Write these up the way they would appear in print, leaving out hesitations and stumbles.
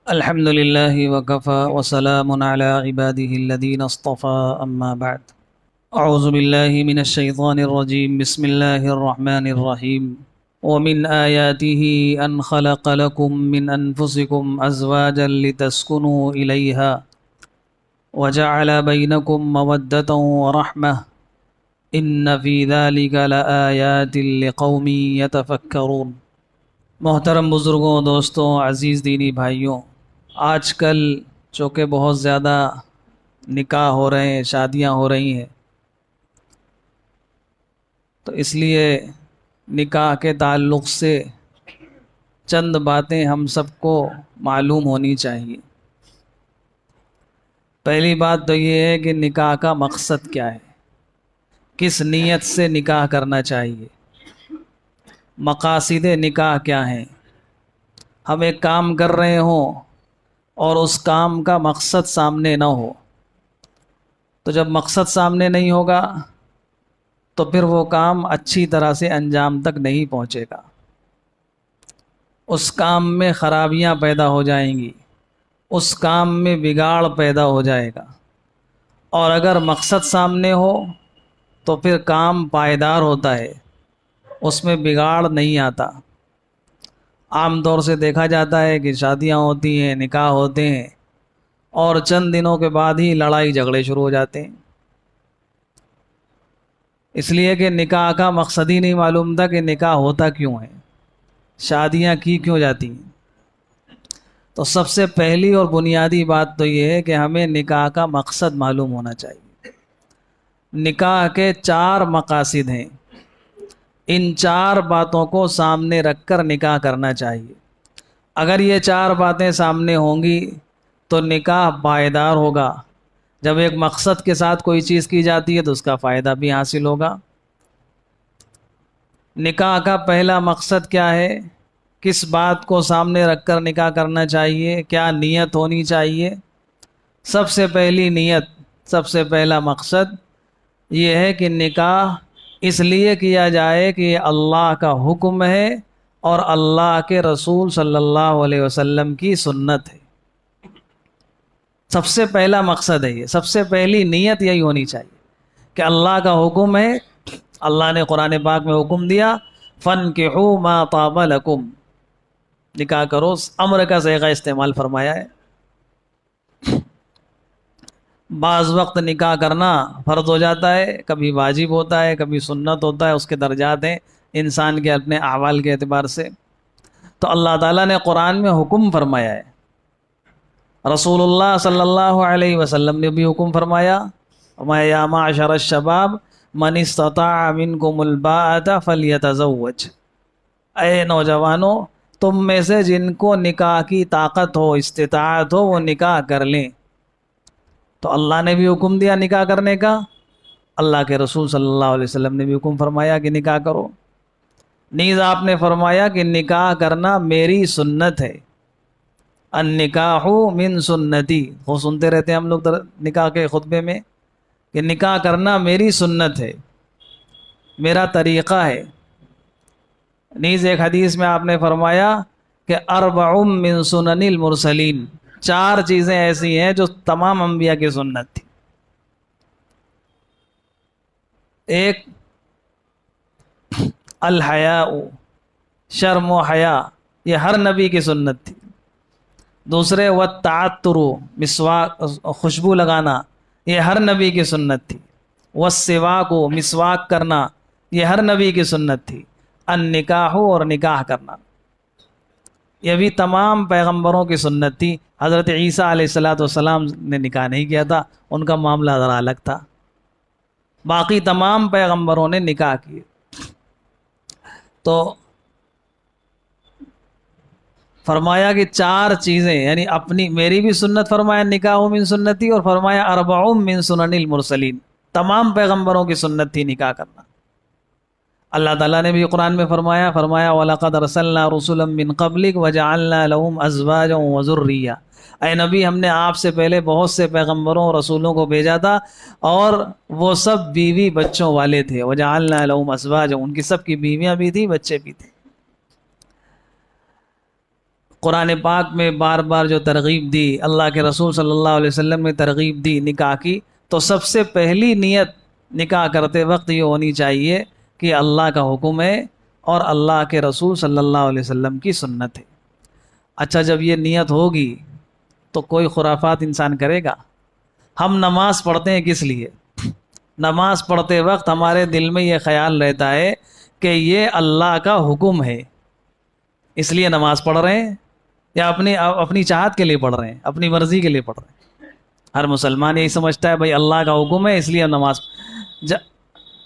الحمد لله وكفى وسلام على عباده الذين اصطفى أما بعد. أعوذ بالله من الشيطان الرجيم. بسم الله الرحمن الرحيم. ومن آياته أن خلق لكم من أنفسكم أزواجا لتسكنوا إليها وجعل بينكم مودة ورحمة إن في ذلك لآيات لقوم يتفكرون. محترم بزرگوں، دوستوں، عزیز دینی بھائیوں، آج کل چونکہ بہت زیادہ نکاح ہو رہے ہیں، شادیاں ہو رہی ہیں، تو اس لیے نکاح کے تعلق سے چند باتیں ہم سب کو معلوم ہونی چاہیے۔ پہلی بات تو یہ ہے کہ نکاح کا مقصد کیا ہے، کس نیت سے نکاح کرنا چاہیے، مقاصد نکاح کیا ہیں۔ ہم ایک کام کر رہے ہوں اور اس کام کا مقصد سامنے نہ ہو، تو جب مقصد سامنے نہیں ہوگا تو پھر وہ کام اچھی طرح سے انجام تک نہیں پہنچے گا، اس کام میں خرابیاں پیدا ہو جائیں گی، اس کام میں بگاڑ پیدا ہو جائے گا۔ اور اگر مقصد سامنے ہو تو پھر کام پائیدار ہوتا ہے، اس میں بگاڑ نہیں آتا۔ عام طور سے دیکھا جاتا ہے کہ شادیاں ہوتی ہیں، نکاح ہوتے ہیں، اور چند دنوں کے بعد ہی لڑائی جھگڑے شروع ہو جاتے ہیں، اس لیے کہ نکاح کا مقصد ہی نہیں معلوم تھا کہ نکاح ہوتا کیوں ہے، شادیاں کی کیوں جاتی ہیں۔ تو سب سے پہلی اور بنیادی بات تو یہ ہے کہ ہمیں نکاح کا مقصد معلوم ہونا چاہیے۔ نکاح کے 4 مقاصد ہیں، ان 4 باتوں کو سامنے رکھ کر نکاح کرنا چاہیے۔ اگر یہ 4 باتیں سامنے ہوں گی تو نکاح پائیدار ہوگا۔ جب ایک مقصد کے ساتھ کوئی چیز کی جاتی ہے تو اس کا فائدہ بھی حاصل ہوگا۔ نکاح کا پہلا مقصد کیا ہے، کس بات کو سامنے رکھ کر نکاح کرنا چاہیے، کیا نیت ہونی چاہیے؟ سب سے پہلی نیت، سب سے پہلا مقصد یہ ہے کہ نکاح اس لیے کیا جائے کہ یہ اللہ کا حکم ہے اور اللہ کے رسول صلی اللہ علیہ وسلم کی سنت ہے۔ سب سے پہلا مقصد ہے، یہ سب سے پہلی نیت یہی ہونی چاہیے کہ اللہ کا حکم ہے، اللہ نے قرآن پاک میں حکم دیا فَانْكِحُوا مَا طَابَ لَكُمْ، نکاح کرو، امر کا صیغہ استعمال فرمایا ہے۔ بعض وقت نکاح کرنا فرض ہو جاتا ہے، کبھی واجب ہوتا ہے، کبھی سنت ہوتا ہے، اس کے درجات ہیں انسان کے اپنے اعمال کے اعتبار سے۔ تو اللہ تعالیٰ نے قرآن میں حکم فرمایا ہے، رسول اللہ صلی اللہ علیہ وسلم نے بھی حکم فرمایا، یا معشر الشباب من استطاع منکم الباءۃ فلیتزوج، اے نوجوانوں تم میں سے جن کو نکاح کی طاقت ہو، استطاعت ہو، وہ نکاح کر لیں۔ تو اللہ نے بھی حکم دیا نکاح کرنے کا، اللہ کے رسول صلی اللہ علیہ وسلم نے بھی حکم فرمایا کہ نکاح کرو۔ نیز آپ نے فرمایا کہ نکاح کرنا میری سنت ہے، النکاح من سنتی، وہ سنتے رہتے ہیں ہم لوگ نکاح کے خطبے میں کہ نکاح کرنا میری سنت ہے، میرا طریقہ ہے۔ نیز ایک حدیث میں آپ نے فرمایا کہ اربع من سنن المرسلین، 4 چیزیں ایسی ہیں جو تمام انبیاء کی سنت تھی۔ ایک الحیاء، شرم و حیا، یہ ہر نبی کی سنت تھی۔ دوسرے والتعطر، مسواک، خوشبو لگانا، یہ ہر نبی کی سنت تھی۔ والسواک، مسواک کرنا، یہ ہر نبی کی سنت تھی۔ النکاح، اور نکاح کرنا، یہ بھی تمام پیغمبروں کی سنت تھی۔ حضرت عیسیٰ علیہ السلام نے نکاح نہیں کیا تھا، ان کا معاملہ ذرا الگ تھا، باقی تمام پیغمبروں نے نکاح کیے۔ تو فرمایا کہ 4 چیزیں، یعنی اپنی میری بھی سنت، فرمایا نکاح من سنتی، اور فرمایا اربع من سنن المرسلین، تمام پیغمبروں کی سنت تھی نکاح کرنا۔ اللہ تعالیٰ نے بھی قرآن میں فرمایا وَلَقَدْ أَرْسَلْنَا رُسُلًا مِّن قَبْلِكَ وَجَعَلْنَا لَهُمْ أَزْوَاجًا وَذُرِّيَّةً، اے نبی ہم نے آپ سے پہلے بہت سے پیغمبروں اور رسولوں کو بھیجا تھا اور وہ سب بیوی بچوں والے تھے، وَجَعَلْنَا لَهُمْ أَزْوَاجًا، ان کی سب کی بیویاں بھی تھیں، بچے بھی تھے۔ قرآن پاک میں بار بار جو ترغیب دی، اللہ کے رسول صلی اللہ علیہ وسلم نے ترغیب دی نکاح کی، تو سب سے پہلی نیت نکاح کرتے وقت یہ ہونی چاہیے کہ اللہ کا حکم ہے اور اللہ کے رسول صلی اللہ علیہ وسلم کی سنت ہے۔ اچھا، جب یہ نیت ہوگی تو کوئی خرافات انسان کرے گا؟ ہم نماز پڑھتے ہیں کس لیے؟ نماز پڑھتے وقت ہمارے دل میں یہ خیال رہتا ہے کہ یہ اللہ کا حکم ہے، اس لیے نماز پڑھ رہے ہیں، یا اپنی چاہت کے لیے پڑھ رہے ہیں، اپنی مرضی کے لیے پڑھ رہے ہیں؟ ہر مسلمان یہی سمجھتا ہے بھائی اللہ کا حکم ہے اس لیے نماز۔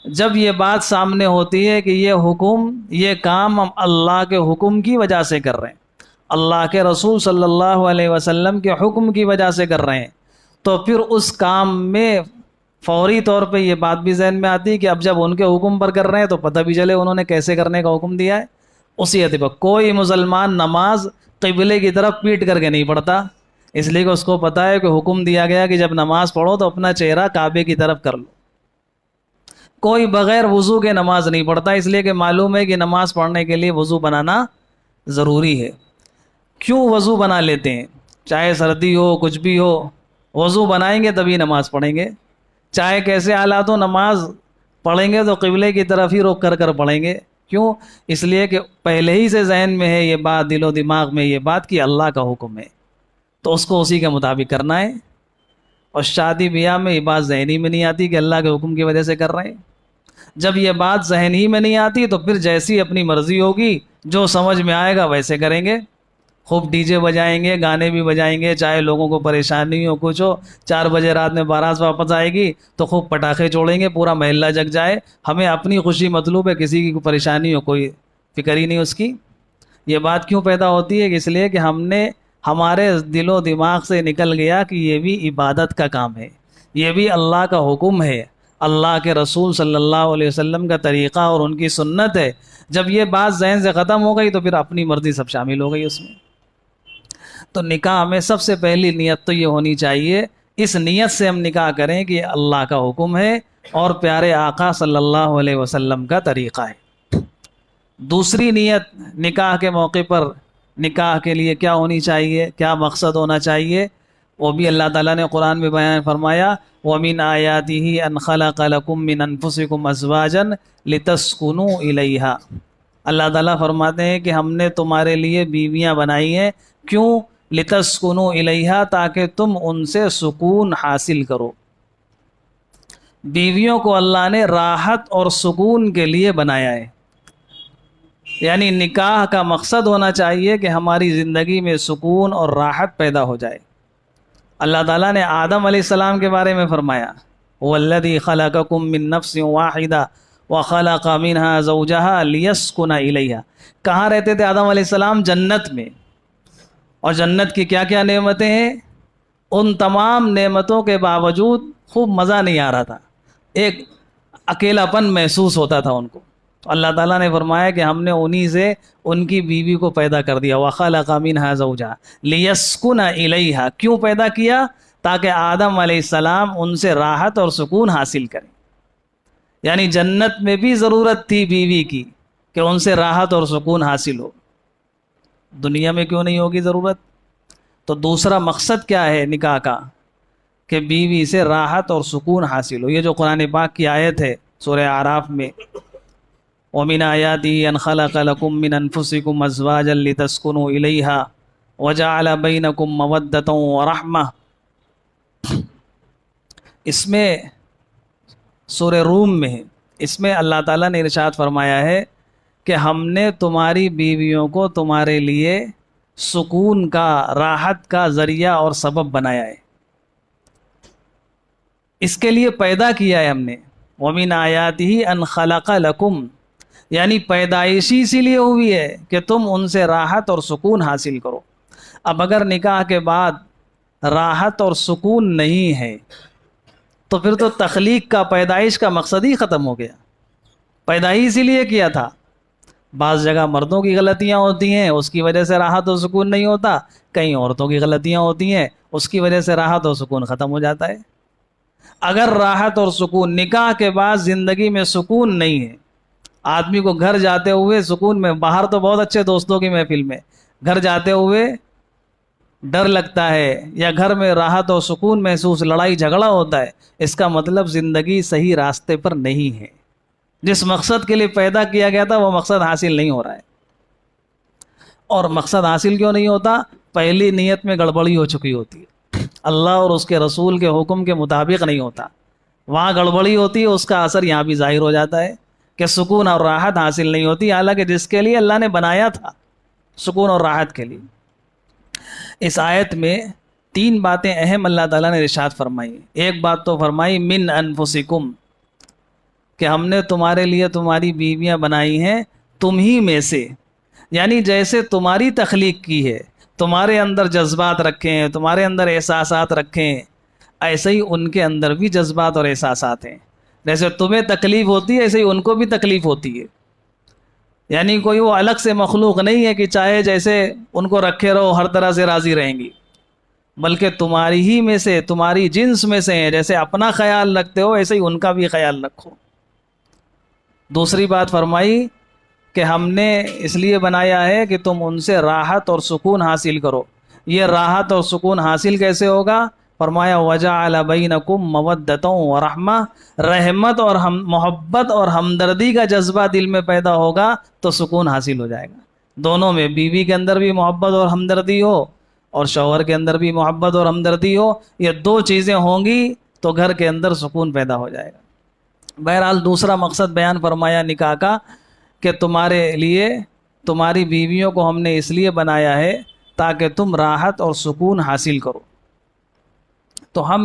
جب یہ بات سامنے ہوتی ہے کہ یہ حکم، یہ کام ہم اللہ کے حکم کی وجہ سے کر رہے ہیں، اللہ کے رسول صلی اللہ علیہ وسلم کے حکم کی وجہ سے کر رہے ہیں، تو پھر اس کام میں فوری طور پہ یہ بات بھی ذہن میں آتی ہے کہ اب جب ان کے حکم پر کر رہے ہیں تو پتہ بھی چلے انہوں نے کیسے کرنے کا حکم دیا ہے۔ اسی اعتبار کوئی مسلمان نماز قبلے کی طرف پیٹ کر کے نہیں پڑھتا، اس لیے کہ اس کو پتہ ہے کہ حکم دیا گیا کہ جب نماز پڑھو تو اپنا چہرہ کعبے کی طرف کر لو۔ کوئی بغیر وضو کے نماز نہیں پڑھتا، اس لیے کہ معلوم ہے کہ نماز پڑھنے کے لیے وضو بنانا ضروری ہے۔ کیوں وضو بنا لیتے ہیں؟ چاہے سردی ہو، کچھ بھی ہو، وضو بنائیں گے تبھی نماز پڑھیں گے، چاہے کیسے حالات ہو نماز پڑھیں گے تو قبلے کی طرف ہی رخ کر پڑھیں گے۔ کیوں؟ اس لیے کہ پہلے ہی سے ذہن میں ہے یہ بات، دل و دماغ میں یہ بات کہ اللہ کا حکم ہے، تو اس کو اسی کے مطابق کرنا ہے۔ اور شادی بیاہ میں یہ بات ذہنی میں نہیں آتی کہ اللہ کے حکم کی وجہ سے کر رہے ہیں۔ جب یہ بات ذہن ہی میں نہیں آتی تو پھر جیسی اپنی مرضی ہوگی، جو سمجھ میں آئے گا ویسے کریں گے۔ خوب ڈی جے بجائیں گے، گانے بھی بجائیں گے، چاہے لوگوں کو پریشانی ہو کچھ ہو، 4 بجے رات میں بارات واپس آئے گی تو خوب پٹاخے چھوڑیں گے، پورا محلہ جگ جائے، ہمیں اپنی خوشی مطلوب ہے، کسی کی کوئی پریشانی ہو کوئی فکر ہی نہیں اس کی۔ یہ بات کیوں پیدا ہوتی ہے؟ کہ اس لیے کہ ہمارے دل و دماغ سے نکل گیا کہ یہ بھی عبادت کا کام ہے، یہ بھی اللہ کا حکم ہے، اللہ کے رسول صلی اللہ علیہ وسلم کا طریقہ اور ان کی سنت ہے۔ جب یہ بات ذہن سے ختم ہو گئی تو پھر اپنی مرضی سب شامل ہو گئی اس میں۔ تو نکاح میں سب سے پہلی نیت تو یہ ہونی چاہیے، اس نیت سے ہم نکاح کریں کہ یہ اللہ کا حکم ہے اور پیارے آقا صلی اللہ علیہ وسلم کا طریقہ ہے۔ دوسری نیت نکاح کے موقع پر، نکاح کے لیے کیا ہونی چاہیے، کیا مقصد ہونا چاہیے، وہ بھی اللہ تعالیٰ نے قرآن میں بیان فرمایا، وَمِنْ آيَاتِهِ أَنْ خَلَقَ لَكُم مِّنْ أَنفُسِكُمْ أَزْوَاجًا لِتَسْكُنُوا إِلَيْهَا۔ اللہ تعالیٰ فرماتے ہیں کہ ہم نے تمہارے لیے بیویاں بنائی ہیں، کیوں؟ لِتَسْكُنُوا إِلَيْهَا، تاکہ تم ان سے سکون حاصل کرو۔ بیویوں کو اللہ نے راحت اور سکون کے لیے بنایا ہے، یعنی نکاح کا مقصد ہونا چاہیے کہ ہماری زندگی میں سکون اور راحت پیدا ہو جائے۔ اللہ تعالیٰ نے آدم علیہ السلام کے بارے میں فرمایا، وَالَّذِي خَلَقَكُم مِّن نَّفْسٍ وَاحِدَةٍ وَخَلَقَ مِنْهَا زَوْجَهَا لِيَسْكُنَ إِلَيْهَا۔ کہاں رہتے تھے آدم علیہ السلام؟ جنت میں۔ اور جنت کی کیا کیا نعمتیں ہیں؟ ان تمام نعمتوں کے باوجود خوب مزہ نہیں آ رہا تھا، ایک اکیلا پن محسوس ہوتا تھا ان کو۔ تو اللہ تعالیٰ نے فرمایا کہ ہم نے انہی سے ان کی بیوی کو پیدا کر دیا، وَخَلَقَ مِنْهَا زَوْجَهَا لِيَسْكُنَ إِلَيْهَا۔ کیوں پیدا کیا؟ تاکہ آدم علیہ السلام ان سے راحت اور سکون حاصل کریں۔ یعنی جنت میں بھی ضرورت تھی بیوی کی کہ ان سے راحت اور سکون حاصل ہو، دنیا میں کیوں نہیں ہوگی ضرورت؟ تو دوسرا مقصد کیا ہے نکاح کا؟ کہ بیوی سے راحت اور سکون حاصل ہو۔ یہ جو قرآن پاک کی آیت ہے سورہ اعراف میں، وَمِنْ آيَاتِهِ أَنْ خَلَقَ لَكُم مِّنْ أَنفُسِكُمْ أَزْوَاجًا لِتَسْكُنُوا إِلَيْهَا وَجَعَلَ بَيْنَكُم مَّوَدَّةً وَرَحْمَةً، اس میں سورہ روم میں ہے، اس میں اللہ تعالیٰ نے ارشاد فرمایا ہے کہ ہم نے تمہاری بیویوں کو تمہارے لیے سکون کا، راحت کا ذریعہ اور سبب بنایا ہے، اس کے لیے پیدا کیا ہے ہم نے۔ وَمِنْ آيَاتِهِ أَنْ خَلَقَ لَكُم، یعنی پیدائشی اسی لیے ہوئی ہے کہ تم ان سے راحت اور سکون حاصل کرو۔ اب اگر نکاح کے بعد راحت اور سکون نہیں ہے تو پھر تو تخلیق کا، پیدائش کا مقصد ہی ختم ہو گیا۔ پیدا ہی اسی لیے کیا تھا۔ بعض جگہ مردوں کی غلطیاں ہوتی ہیں، اس کی وجہ سے راحت اور سکون نہیں ہوتا، کہیں عورتوں کی غلطیاں ہوتی ہیں، اس کی وجہ سے راحت اور سکون ختم ہو جاتا ہے۔ اگر راحت اور سکون، نکاح کے بعد زندگی میں سکون نہیں ہے، آدمی کو گھر جاتے ہوئے سکون میں، باہر تو بہت اچھے دوستوں کی محفل میں، گھر جاتے ہوئے ڈر لگتا ہے یا گھر میں راحت اور سکون محسوس، لڑائی جھگڑا ہوتا ہے، اس کا مطلب زندگی صحیح راستے پر نہیں ہے، جس مقصد کے لیے پیدا کیا گیا تھا وہ مقصد حاصل نہیں ہو رہا ہے۔ اور مقصد حاصل کیوں نہیں ہوتا؟ پہلی نیت میں گڑبڑی ہو چکی ہوتی ہے، اللہ اور اس کے رسول کے حکم کے مطابق نہیں ہوتا، وہاں گڑبڑی ہوتی ہے، اس کا اثر یہاں بھی ظاہر ہو جاتا ہے کہ سکون اور راحت حاصل نہیں ہوتی، حالانکہ جس کے لیے اللہ نے بنایا تھا سکون اور راحت کے لیے۔ اس آیت میں 3 باتیں اہم اللہ تعالیٰ نے ارشاد فرمائی۔ ایک بات تو فرمائی من انفسکم، کہ ہم نے تمہارے لیے تمہاری بیویاں بنائی ہیں تم ہی میں سے، یعنی جیسے تمہاری تخلیق کی ہے، تمہارے اندر جذبات رکھے ہیں، تمہارے اندر احساسات رکھے ہیں، ایسے ہی ان کے اندر بھی جذبات اور احساسات ہیں، جیسے تمہیں تکلیف ہوتی ہے ایسے ہی ان کو بھی تکلیف ہوتی ہے، یعنی کوئی وہ الگ سے مخلوق نہیں ہے کہ چاہے جیسے ان کو رکھے رہو ہر طرح سے راضی رہیں گی، بلکہ تمہاری ہی میں سے، تمہاری جنس میں سے ہیں، جیسے اپنا خیال رکھتے ہو ایسے ہی ان کا بھی خیال رکھو۔ دوسری بات فرمائی کہ ہم نے اس لیے بنایا ہے کہ تم ان سے راحت اور سکون حاصل کرو۔ یہ راحت اور سکون حاصل کیسے ہوگا؟ فرمایا وَجَعَلَ بَيْنَكُمْ مَوَدَّةً وَرَحْمَةً، رحمت اور محبت اور ہمدردی کا جذبہ دل میں پیدا ہوگا تو سکون حاصل ہو جائے گا۔ دونوں میں، بیوی کے اندر بھی محبت اور ہمدردی ہو اور شوہر کے اندر بھی محبت اور ہمدردی ہو، یہ 2 چیزیں ہوں گی تو گھر کے اندر سکون پیدا ہو جائے گا۔ بہرحال دوسرا مقصد بیان فرمایا نکاح کا کہ تمہارے لیے تمہاری بیویوں کو ہم نے اس لیے بنایا ہے تاکہ تم راحت اور سکون حاصل کرو۔ تو ہم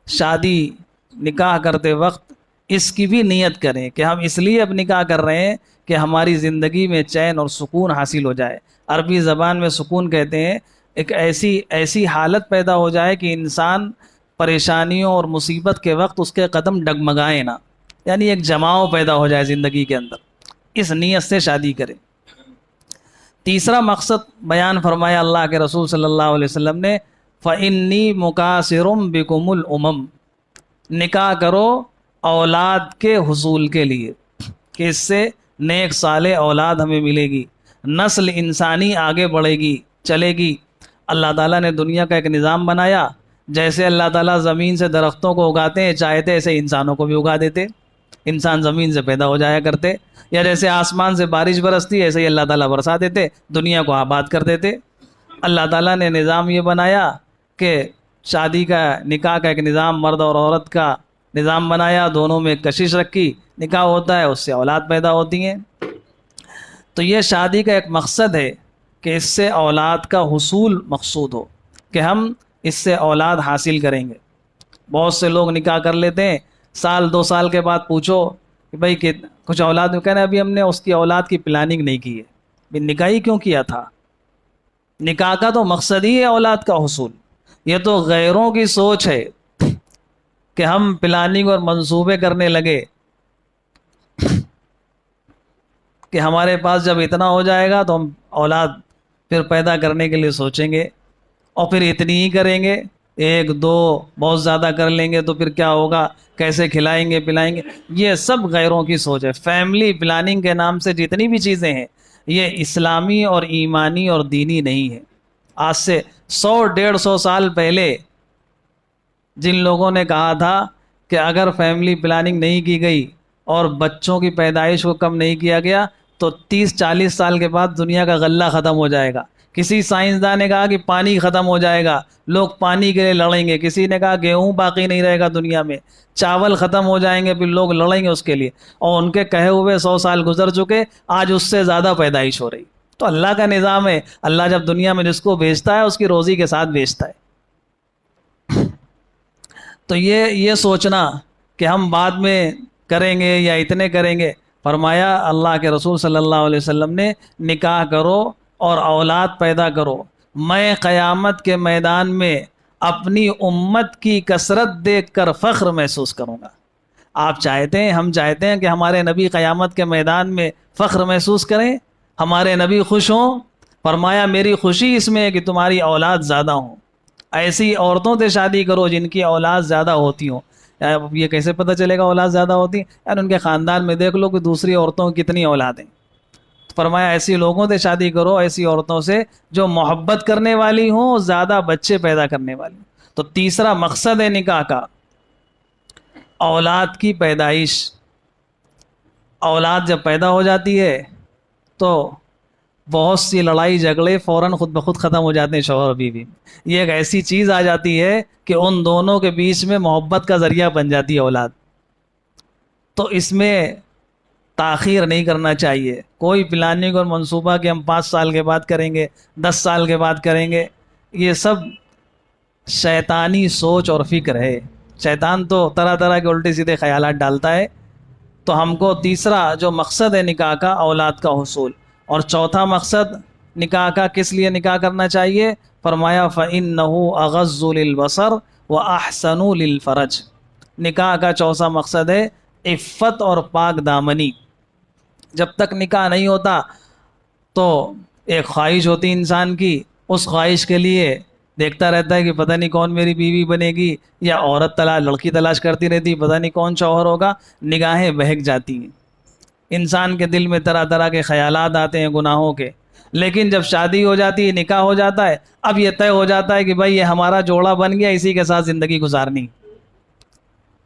شادی نکاح کرتے وقت اس کی بھی نیت کریں کہ ہم اس لیے اب نکاح کر رہے ہیں کہ ہماری زندگی میں چین اور سکون حاصل ہو جائے۔ عربی زبان میں سکون کہتے ہیں ایک ایسی حالت پیدا ہو جائے کہ انسان پریشانیوں اور مصیبت کے وقت اس کے قدم ڈگمگائیں نہ، یعنی ایک جماؤ پیدا ہو جائے زندگی کے اندر، اس نیت سے شادی کرے۔ تیسرا مقصد بیان فرمایا اللہ کے رسول صلی اللہ علیہ وسلم نے فَإِنِّي مُكَاثِرٌ بِكُمُ الْأُمَمْ، نکاح کرو اولاد کے حصول کے لیے، کہ اس سے نیک صالح اولاد ہمیں ملے گی، نسل انسانی آگے بڑھے گی، چلے گی۔ اللہ تعالیٰ نے دنیا کا ایک نظام بنایا، جیسے اللہ تعالیٰ زمین سے درختوں کو اگاتے ہیں چاہتے ایسے انسانوں کو بھی اگا دیتے، انسان زمین سے پیدا ہو جایا کرتے، یا جیسے آسمان سے بارش برستی ایسے ہی اللہ تعالیٰ برسا دیتے، دنیا کو آباد کر دیتے۔ اللہ تعالیٰ نے نظام یہ بنایا کہ شادی کا، نکاح کا ایک نظام، مرد اور عورت کا نظام بنایا، دونوں میں کشش رکھی، نکاح ہوتا ہے، اس سے اولاد پیدا ہوتی ہیں۔ تو یہ شادی کا ایک مقصد ہے کہ اس سے اولاد کا حصول مقصود ہو، کہ ہم اس سے اولاد حاصل کریں گے۔ بہت سے لوگ نکاح کر لیتے ہیں، 1-2 سال کے بعد پوچھو کہ بھائی کچھ اولاد میں، کہنا ابھی ہم نے اس کی اولاد کی پلاننگ نہیں کی ہے۔ بھی نکاح ہی کیوں کیا تھا؟ نکاح کا تو مقصد ہی ہے اولاد کا حصول۔ یہ تو غیروں کی سوچ ہے کہ ہم پلاننگ اور منصوبے کرنے لگے کہ ہمارے پاس جب اتنا ہو جائے گا تو ہم اولاد پھر پیدا کرنے کے لیے سوچیں گے، اور پھر اتنی ہی کریں گے، 1-2 بہت زیادہ کر لیں گے تو پھر کیا ہوگا، کیسے کھلائیں گے پلائیں گے۔ یہ سب غیروں کی سوچ ہے۔ فیملی پلاننگ کے نام سے جتنی بھی چیزیں ہیں یہ اسلامی اور ایمانی اور دینی نہیں ہے۔ آج سے 100-150 سال پہلے جن لوگوں نے کہا تھا کہ اگر فیملی پلاننگ نہیں کی گئی اور بچوں کی پیدائش کو کم نہیں کیا گیا تو 30-40 سال کے بعد دنیا کا غلہ ختم ہو جائے گا۔ کسی سائنسدان نے کہا کہ پانی ختم ہو جائے گا، لوگ پانی کے لیے لڑیں گے۔ کسی نے کہا گیہوں باقی نہیں رہے گا دنیا میں، چاول ختم ہو جائیں گے، پھر لوگ لڑیں گے اس کے لیے، اور ان کے کہے ہوئے 100 سال گزر چکے، آج اس سے زیادہ پیدائش ہو رہی۔ تو اللہ کا نظام ہے، اللہ جب دنیا میں جس کو بھیجتا ہے اس کی روزی کے ساتھ بھیجتا ہے۔ تو یہ سوچنا کہ ہم بعد میں کریں گے یا اتنے کریں گے، فرمایا اللہ کے رسول صلی اللہ علیہ وسلم نے نکاح کرو اور اولاد پیدا کرو، میں قیامت کے میدان میں اپنی امت کی کثرت دیکھ کر فخر محسوس کروں گا۔ آپ چاہتے ہیں، ہم چاہتے ہیں کہ ہمارے نبی قیامت کے میدان میں فخر محسوس کریں، ہمارے نبی خوش ہوں۔ فرمایا میری خوشی اس میں ہے کہ تمہاری اولاد زیادہ ہوں، ایسی عورتوں سے شادی کرو جن کی اولاد زیادہ ہوتی ہوں۔ یہ کیسے پتہ چلے گا اولاد زیادہ ہوتی ہیں؟ یعنی ان کے خاندان میں دیکھ لو کہ دوسری عورتوں کی کتنی اولاد ہیں۔ فرمایا ایسی لوگوں سے شادی کرو، ایسی عورتوں سے جو محبت کرنے والی ہوں، زیادہ بچے پیدا کرنے والی ہوں۔ تو تیسرا مقصد ہے نکاح کا اولاد کی پیدائش۔ اولاد جب پیدا ہو جاتی ہے تو بہت سی لڑائی جھگڑے فوراً خود بخود ختم ہو جاتے ہیں شوہر بیوی میں۔ یہ ایک ایسی چیز آ جاتی ہے کہ ان دونوں کے بیچ میں محبت کا ذریعہ بن جاتی ہے اولاد۔ تو اس میں تاخیر نہیں کرنا چاہیے، کوئی پلاننگ اور منصوبہ کہ ہم 5 سال کے بعد کریں گے، 10 سال کے بعد کریں گے، یہ سب شیطانی سوچ اور فکر ہے۔ شیطان تو طرح طرح کے الٹے سیدھے خیالات ڈالتا ہے۔ تو ہم کو تیسرا جو مقصد ہے نکاح کا اولاد کا حصول، اور چوتھا مقصد نکاح کا کس لیے نکاح کرنا چاہیے؟ فرمایا فَإِنَّهُ أَغَضُّ لِلْبَصَرِ وَأَحْسَنُ لِلْفَرَجِ۔ نکاح کا چوتھا مقصد ہے عفت اور پاک دامنی۔ جب تک نکاح نہیں ہوتا تو ایک خواہش ہوتی انسان کی، اس خواہش کے لیے دیکھتا رہتا ہے کہ پتہ نہیں کون میری بیوی بنے گی، یا عورت لڑکی تلاش کرتی رہتی پتہ نہیں کون شوہر ہوگا، نگاہیں بہک جاتی ہیں، انسان کے دل میں طرح طرح کے خیالات آتے ہیں گناہوں کے۔ لیکن جب شادی ہو جاتی ہے، نکاح ہو جاتا ہے، اب یہ طے ہو جاتا ہے کہ بھائی یہ ہمارا جوڑا بن گیا، اسی کے ساتھ زندگی گزارنی۔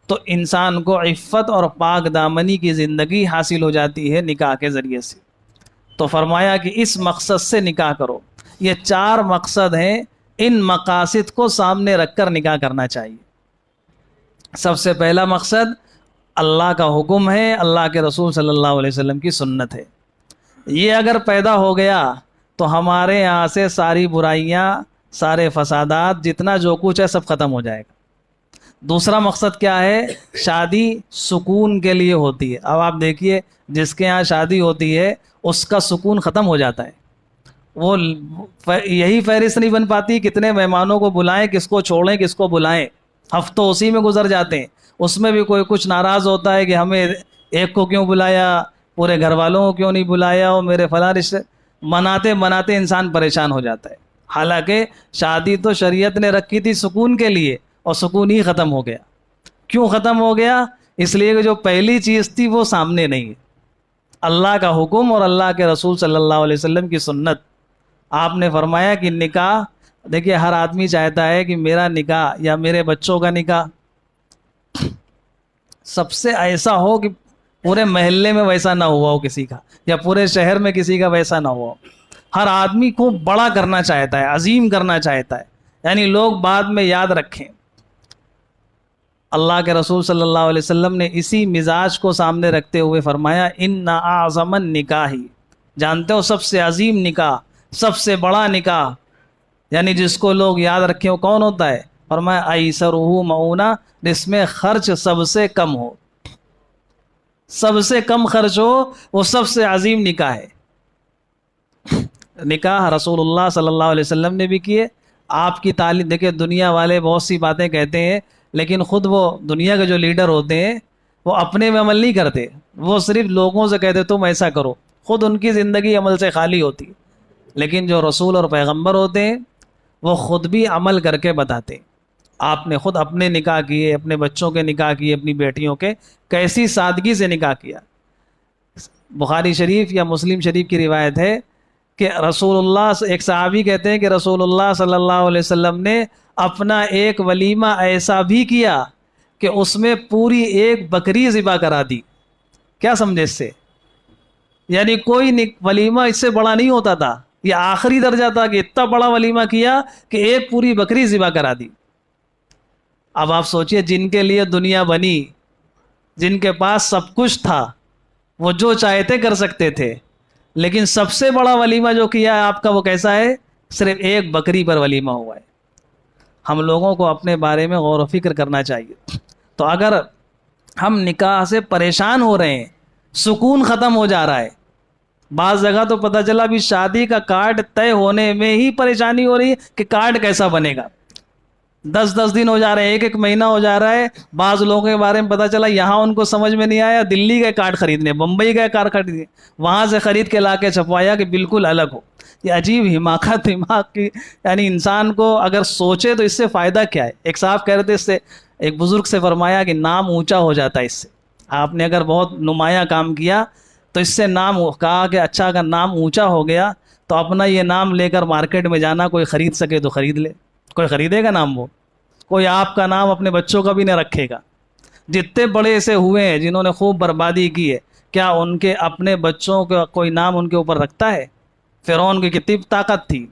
تو انسان کو عفت اور پاک دامنی کی زندگی حاصل ہو جاتی ہے نکاح کے ذریعے سے۔ تو فرمایا کہ اس مقصد سے نکاح کرو۔ یہ 4 مقصد ہیں، ان مقاصد کو سامنے رکھ کر نکاح کرنا چاہیے۔ سب سے پہلا مقصد اللہ کا حکم ہے، اللہ کے رسول صلی اللہ علیہ وسلم کی سنت ہے۔ یہ اگر پیدا ہو گیا تو ہمارے یہاں سے ساری برائیاں، سارے فسادات، جتنا جو کچھ ہے سب ختم ہو جائے گا۔ دوسرا مقصد کیا ہے؟ شادی سکون کے لیے ہوتی ہے۔ اب آپ دیکھیے جس کے ہاں شادی ہوتی ہے اس کا سکون ختم ہو جاتا ہے، وہ یہی فہرست نہیں بن پاتی کتنے مہمانوں کو بلائیں، کس کو چھوڑیں، کس کو بلائیں، ہفتوں اسی میں گزر جاتے ہیں۔ اس میں بھی کوئی کچھ ناراض ہوتا ہے کہ ہمیں ایک کو کیوں بلایا، پورے گھر والوں کو کیوں نہیں بلایا، اور میرے فلاں رشتے، مناتے مناتے انسان پریشان ہو جاتا ہے۔ حالانکہ شادی تو شریعت نے رکھی تھی سکون کے لیے، اور سکون ہی ختم ہو گیا۔ کیوں ختم ہو گیا؟ اس لیے کہ جو پہلی چیز تھی وہ سامنے نہیں ہے، اللہ کا حکم اور اللہ کے رسول صلی اللہ علیہ وسلم کی سنت۔ آپ نے فرمایا کہ نکاح، دیکھیے ہر آدمی چاہتا ہے کہ میرا نکاح یا میرے بچوں کا نکاح سب سے ایسا ہو کہ پورے محلے میں ویسا نہ ہوا ہو کسی کا، یا پورے شہر میں کسی کا ویسا نہ ہوا ہو۔ ہر آدمی کو بڑا کرنا چاہتا ہے، عظیم کرنا چاہتا ہے، یعنی لوگ بعد میں یاد رکھیں۔ اللہ کے رسول صلی اللہ علیہ وسلم نے اسی مزاج کو سامنے رکھتے ہوئے فرمایا ان اعظم النکاح، جانتے ہو سب سے عظیم نکاح، سب سے بڑا نکاح، یعنی جس کو لوگ یاد رکھیں وہ کون ہوتا ہے؟ فرمایا ایسرہ مؤونہ، جس میں خرچ سب سے کم ہو، سب سے کم خرچ ہو، وہ سب سے عظیم نکاح ہے۔ نکاح رسول اللہ صلی اللہ علیہ وسلم نے بھی کیے۔ آپ کی تعلیم دیکھیں، دنیا والے بہت سی باتیں کہتے ہیں، لیکن خود وہ دنیا کے جو لیڈر ہوتے ہیں وہ اپنے میں عمل نہیں کرتے، وہ صرف لوگوں سے کہتے تم ایسا کرو، خود ان کی زندگی عمل سے خالی ہوتی۔ لیکن جو رسول اور پیغمبر ہوتے ہیں وہ خود بھی عمل کر کے بتاتے۔ آپ نے خود اپنے نکاح کیے، اپنے بچوں کے نکاح کیے، اپنی بیٹیوں کے، کیسی سادگی سے نکاح کیا۔ بخاری شریف یا مسلم شریف کی روایت ہے کہ رسول اللہ، ایک صحابی کہتے ہیں کہ رسول اللہ صلی اللہ علیہ وسلم نے اپنا ایک ولیمہ ایسا بھی کیا کہ اس میں پوری ایک بکری ذبح کرا دی۔ کیا سمجھے اس سے؟ یعنی کوئی ولیمہ اس سے بڑا نہیں ہوتا تھا، یہ آخری درجہ تھا کہ اتنا بڑا ولیمہ کیا کہ ایک پوری بکری ذبح کرا دی۔ اب آپ سوچئے جن کے لیے دنیا بنی، جن کے پاس سب کچھ تھا، وہ جو چاہتے کر سکتے تھے، لیکن سب سے بڑا ولیمہ جو کیا ہے آپ کا وہ کیسا ہے؟ صرف ایک بکری پر ولیمہ ہوا ہے۔ ہم لوگوں کو اپنے بارے میں غور و فکر کرنا چاہیے۔ تو اگر ہم نکاح سے پریشان ہو رہے ہیں، سکون ختم ہو جا رہا ہے، بعض جگہ تو پتہ چلا بھی شادی کا کارڈ طے ہونے میں ہی پریشانی ہو رہی ہے کہ کارڈ کیسا بنے گا۔ 10 دن ہو جا رہے ہیں، ایک مہینہ ہو جا رہا ہے، بعض لوگوں کے بارے میں پتہ چلا یہاں ان کو سمجھ میں نہیں آیا، دلی گئے کارڈ خریدنے، بمبئی گئے کارڈ خریدنے، وہاں سے خرید کے لا کے چھپوایا کہ بالکل الگ ہو۔ یہ عجیب حماقت دماغ کی، یعنی انسان کو اگر سوچے تو اس سے فائدہ کیا ہے؟ ایک صاحب کہہ رہے تھے، اس سے ایک بزرگ سے فرمایا کہ نام اونچا ہو جاتا ہے اس سے۔ آپ نے اگر بہت نمایاں کام کیا تو اس سے نام کہا کہ اچھا اگر نام اونچا ہو گیا تو اپنا یہ نام لے کر مارکیٹ میں جانا، کوئی خرید سکے تو خرید لے، کوئی خریدے گا نام؟ وہ کوئی آپ کا نام اپنے بچوں کا بھی نہ رکھے گا۔ جتنے بڑے ایسے ہوئے ہیں جنہوں نے خوب بربادی کی ہے، کیا ان کے اپنے بچوں کا کوئی نام ان کے اوپر رکھتا ہے؟ فرعون کی کتنی طاقت تھی،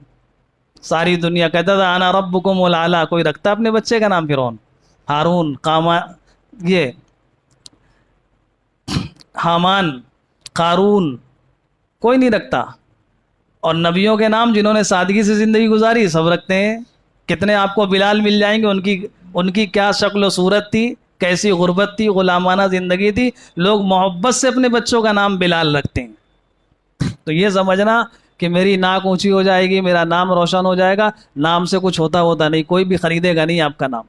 ساری دنیا کہتا تھا انا ربکم الاعلی، کوئی رکھتا اپنے بچے کا نام؟ فرعون، ہارون، یہ حامان، قارون، کوئی نہیں رکھتا۔ اور نبیوں کے نام جنہوں نے سادگی سے زندگی گزاری سب رکھتے ہیں۔ کتنے آپ کو بلال مل جائیں گے، ان کی کیا شکل و صورت تھی، کیسی غربت تھی، غلامانہ زندگی تھی، لوگ محبت سے اپنے بچوں کا نام بلال رکھتے ہیں۔ تو یہ سمجھنا کہ میری ناک اونچی ہو جائے گی، میرا نام روشن ہو جائے گا، نام سے کچھ ہوتا نہیں، کوئی بھی خریدے گا نہیں آپ کا نام۔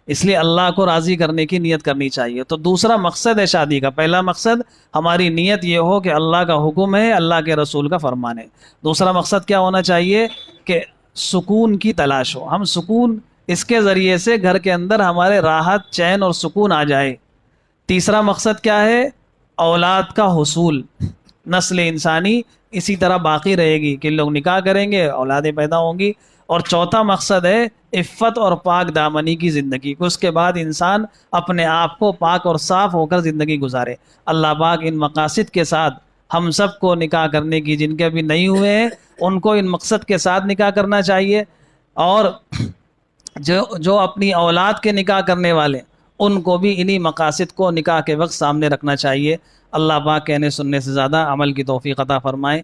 اس لیے اللہ کو راضی کرنے کی نیت کرنی چاہیے۔ تو دوسرا مقصد ہے شادی کا، پہلا مقصد ہماری نیت یہ ہو کہ اللہ کا حکم ہے، اللہ کے رسول کا فرمان ہے۔ دوسرا مقصد کیا ہونا چاہیے کہ سکون کی تلاش ہو، ہم سکون اس کے ذریعے سے گھر کے اندر ہمارے راحت، چین اور سکون آ جائے۔ تیسرا مقصد کیا ہے؟ اولاد کا حصول، نسل انسانی اسی طرح باقی رہے گی کہ لوگ نکاح کریں گے، اولادیں پیدا ہوں گی۔ اور چوتھا مقصد ہے عفت اور پاک دامنی کی زندگی، اس کے بعد انسان اپنے آپ کو پاک اور صاف ہو کر زندگی گزارے۔ اللہ پاک ان مقاصد کے ساتھ ہم سب کو نکاح کرنے کی، جن کے ابھی نہیں ہوئے ہیں ان کو ان مقصد کے ساتھ نکاح کرنا چاہیے، اور جو اپنی اولاد کے نکاح کرنے والے ان کو بھی انہی مقاصد کو نکاح کے وقت سامنے رکھنا چاہیے۔ اللہ پاک کہنے سننے سے زیادہ عمل کی توفیق عطا فرمائے۔